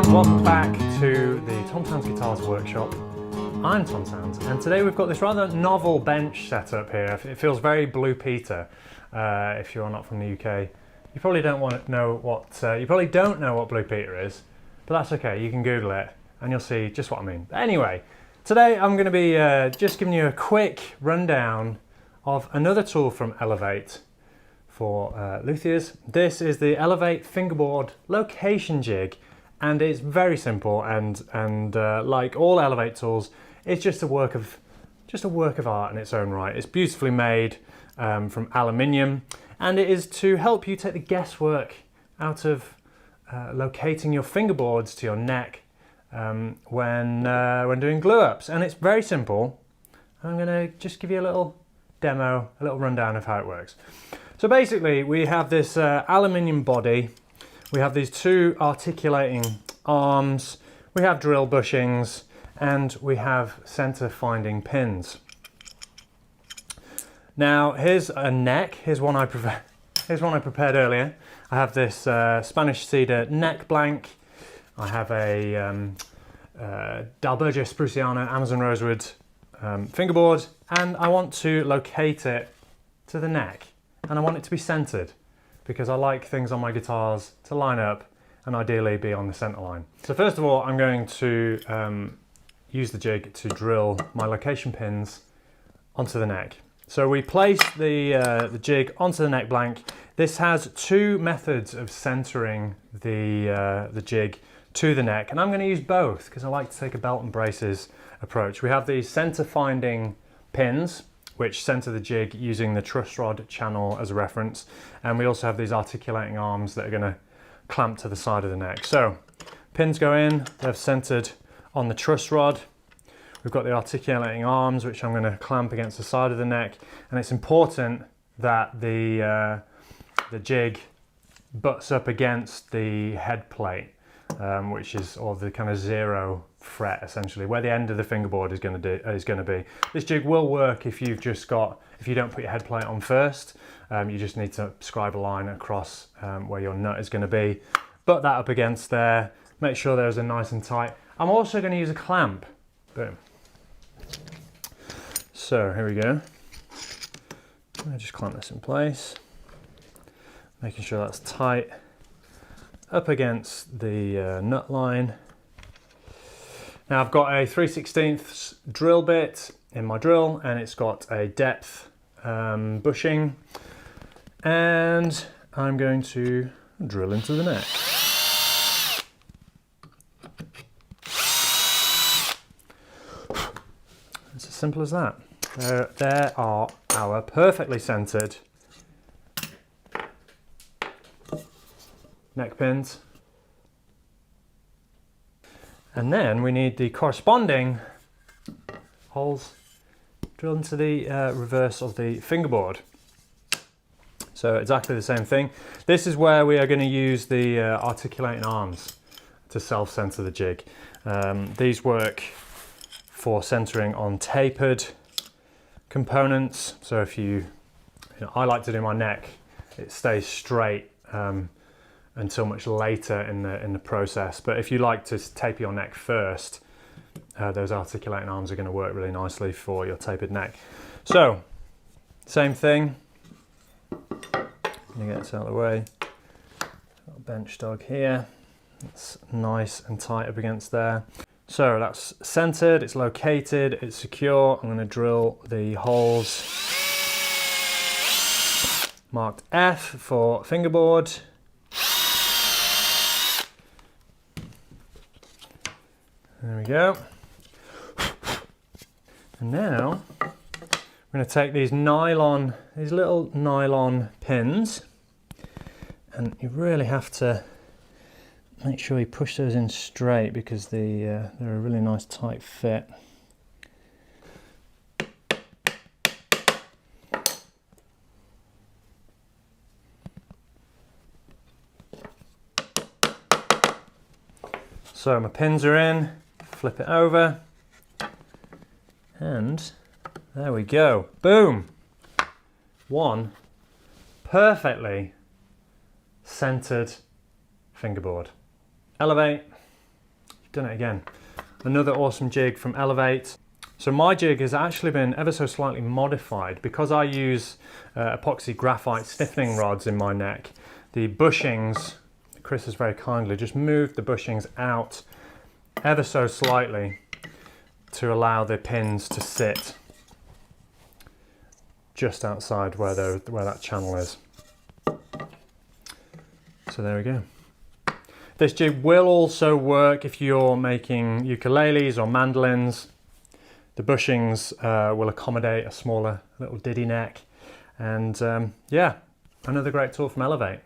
Welcome back to the Tom Sands Guitars Workshop. I'm Tom Sands, and today we've got this rather novel bench set up here. It feels very Blue Peter. If you're not from the UK, you probably don't know what Blue Peter is, but that's okay. You can Google it, and you'll see just what I mean. But anyway, today I'm going to be just giving you a quick rundown of another tool from ELEVATE for luthiers. This is the ELEVATE Fingerboard Locating Jig. And it's very simple, and like all ELEVATE tools, it's just a work of art in its own right. It's beautifully made from aluminium, and it is to help you take the guesswork out of locating your fingerboards to your neck when doing glue ups. And it's very simple. I'm going to just give you a little demo, a little rundown of how it works. So basically, we have this aluminium body. We have these two articulating arms, we have drill bushings, and we have center finding pins. Now here's a neck, here's one I prepared earlier. I have this Spanish cedar neck blank. I have a Dalbergia Spruciana Amazon rosewood fingerboard, and I want to locate it to the neck, and I want it to be centered, because I like things on my guitars to line up and ideally be on the center line. So first of all, I'm going to use the jig to drill my location pins onto the neck. So we place the jig onto the neck blank. This has two methods of centering the jig to the neck, and I'm going to use both because I like to take a belt and braces approach. We have these center finding pins, which center the jig using the truss rod channel as a reference. And we also have these articulating arms that are going to clamp to the side of the neck. So pins go in, they're centered on the truss rod. We've got the articulating arms, which I'm going to clamp against the side of the neck. And it's important that the jig butts up against the head plate, which is, or the kind of zero fret essentially, where the end of the fingerboard is going to be. This jig will work if you don't put your head plate on first. You just need to scribe a line across where your nut is going to be. Butt that up against there. Make sure those are nice and tight. I'm also going to use a clamp. Boom. So here we go. I just clamp this in place, making sure that's tight up against the nut line. Now I've got a 3/16 drill bit in my drill, and it's got a depth bushing, and I'm going to drill into the neck. It's as simple as that. There are our perfectly centered neck pins. And then we need the corresponding holes drilled into the reverse of the fingerboard. So exactly the same thing. This is where we are going to use the articulating arms to self-center the jig. These work for centering on tapered components. So if I like to do my neck, it stays straight until much later in the process. But if you like to taper your neck first, those articulating arms are going to work really nicely for your tapered neck. So, same thing. Let me get this out of the way. Got a bench dog here. It's nice and tight up against there. So that's centered, it's located, it's secure. I'm going to drill the holes marked F for fingerboard. There we go. And now I'm going to take these little nylon pins, and you really have to make sure you push those in straight because they're a really nice tight fit. So my pins are in, flip it over, and there we go. Boom! One perfectly centered fingerboard. ELEVATE, done it again. Another awesome jig from ELEVATE. So my jig has actually been ever so slightly modified because I use epoxy graphite stiffening rods in my neck. The bushings, Chris has very kindly just moved the bushings out ever so slightly to allow the pins to sit just outside where that channel is. So there we go. This jig will also work if you're making ukuleles or mandolins. The bushings will accommodate a smaller little diddy neck. And yeah, another great tool from ELEVATE.